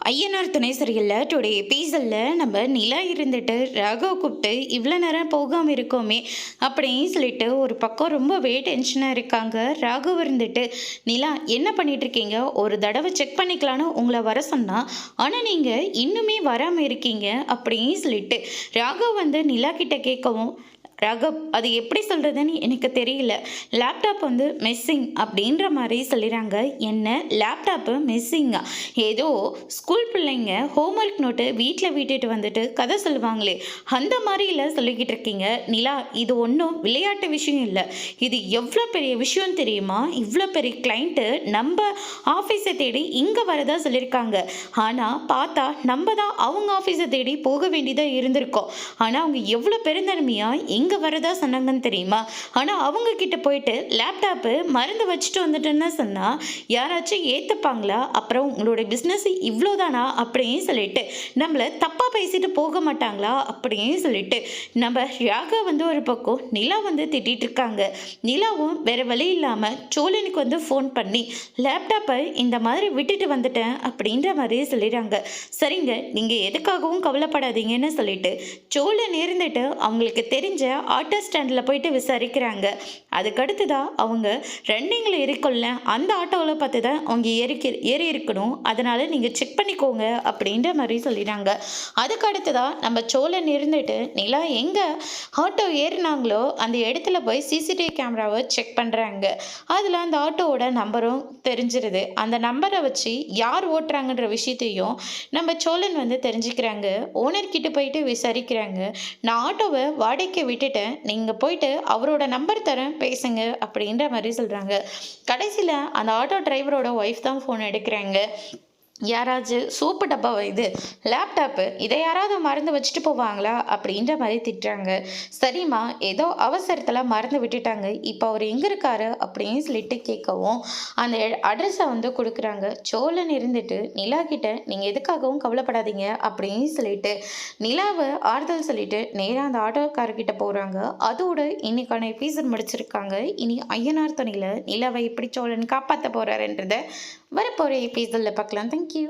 ஐயனார் துணை சரியில்லை டுடே எபிசோடில் நம்ம நிலா இருந்துட்டு ராகவ் கூப்பிட்டு இவ்வளோ நேரம் போகாமல் இருக்கோமே அப்படின்னு சொல்லிட்டு ஒரு பக்கம் ரொம்பவே டென்ஷனாக இருக்காங்க. ராகவ் இருந்துட்டு நிலா என்ன பண்ணிகிட்ருக்கீங்க, ஒரு தடவை செக் பண்ணிக்கலான்னு உங்களை வர சொன்னால் ஆனால் நீங்கள் இன்னுமே வராமல் இருக்கீங்க அப்படின்னு சொல்லிட்டு ராகவ் வந்து நிலா கிட்ட கேட்கவும், ராகவ் அது எப்படி சொல்கிறதுன்னு எனக்கு தெரியல, லேப்டாப் வந்து மிஸ்ஸிங் அப்படின்ற மாதிரி சொல்லிடுறாங்க. என்ன லேப்டாப்பு மிஸ்ஸிங்கா? ஏதோ ஸ்கூல் பிள்ளைங்க ஹோம்ஒர்க் நோட்டு வீட்டில் விட்டுட்டு வந்துட்டு கதை சொல்லுவாங்களே அந்த மாதிரிலாம் சொல்லிக்கிட்டு இருக்கீங்க. நிலா, இது ஒன்றும் விளையாட்டு விஷயம் இல்லை, இது எவ்வளோ பெரிய விஷயம் தெரியுமா? இவ்வளோ பெரிய கிளைண்ட்டு நம்ம ஆஃபீஸை தேடி இங்கே வரதா சொல்லியிருக்காங்க. ஆனால் பார்த்தா நம்ம தான் அவங்க ஆஃபீஸை தேடி போக வேண்டியதாக இருந்திருக்கோம். ஆனால் அவங்க எவ்வளோ பெருந்தன்மையாக இங்கே வரதா சொன்னாங்கன்னு தெரியுமா? ஆனால் அவங்க கிட்ட போயிட்டு லேப்டாப்பு மறந்து வச்சுட்டு வந்துட்டுன்னு சொன்னால் யாராச்சும் ஏற்றுப்பாங்களா? அப்புறம் உங்களோட பிஸ்னஸ் இவ்வளோதானா அப்படின்னு சொல்லிட்டு நம்மளை தப்பாக பேசிட்டு போக மாட்டாங்களா அப்படின்னு சொல்லிட்டு நம்ம ராகா வந்து ஒரு பக்கம் நிலா வந்து திட்டிகிட்டு இருக்காங்க. நிலாவும் வேறு வழி இல்லாமல் சோழனுக்கு வந்து ஃபோன் பண்ணி லேப்டாப்பை இந்த மாதிரி விட்டுட்டு வந்துட்டேன் அப்படின்ற மாதிரி சொல்லிடுறாங்க. சரிங்க, நீங்கள் எதுக்காகவும் கவலைப்படாதீங்கன்னு சொல்லிட்டு சோழன் இருந்துட்டு அவங்களுக்கு தெரிஞ்ச ஆட்டோ ஸ்டாண்டில் போயிட்டு விசாரிக்கிறாங்க. அதுக்கடுத்து தான் அவங்க ரன்னிங்கில் இருக்கும்ல அந்த ஆட்டோவில் பார்த்து தான் அவங்க ஏறி இருக்கணும், அதனால் நீங்கள் செக் பண்ணிக்கோங்க அப்படின்ற மாதிரி சொல்லிடுறாங்க. அதுக்கடுத்து தான் நம்ம சோழன் இருந்துட்டு நிலா எங்கே ஆட்டோ ஏறினாங்களோ அந்த இடத்துல போய் சிசிடிவி கேமராவை செக் பண்ணுறாங்க. அதில் அந்த ஆட்டோவோட நம்பரும் தெரிஞ்சிருது. அந்த நம்பரை வச்சு யார் ஓட்டுறாங்கன்ற விஷயத்தையும் நம்ம சோழன் வந்து தெரிஞ்சுக்கிறாங்க. ஓனர்கிட்ட போயிட்டு விசாரிக்கிறாங்க. நான் ஆட்டோவை வாடகைக்கு விட்டுட்டேன், நீங்கள் போயிட்டு அவரோட நம்பர் தரேன் பேசுங்க அப்படின்ற மாதிரி சொல்கிறாங்க. கடைசியில் அந்த ஆட்டோ டிரைவரோட ஒய்ஃப் தான் ஃபோன் எடுக்கிறாங்க. யாராச்சும் சோப்பு டப்பா இது லேப்டாப்பு இதை யாராவது மறந்து வச்சுட்டு போவாங்களா அப்படின்ற மாதிரி திட்டுறாங்க. சரிம்மா, ஏதோ அவசரத்தில் மறந்து விட்டுட்டாங்க, இப்போ அவர் எங்கே இருக்காரு அப்படின்னு சொல்லிட்டு கேட்கவும் அந்த அட்ரஸை வந்து கொடுக்குறாங்க. சோழன் இருந்துட்டு நிலா கிட்ட நீங்கள் எதுக்காகவும் கவலைப்படாதீங்க அப்படின்னு சொல்லிட்டு நிலாவை ஆறுதல் சொல்லிட்டு நேராக அந்த ஆட்டோக்காரர்கிட்ட போகிறாங்க. அதோட இன்னைக்கான எபிசோட் முடிச்சிருக்காங்க. இனி ஐயனார் துணையில் நிலாவை எப்படி சோழன் காப்பாற்ற போகிறாருன்றதை வரப்போகிற எபிசோடில் பார்க்கலாம். தேங்க்யூ.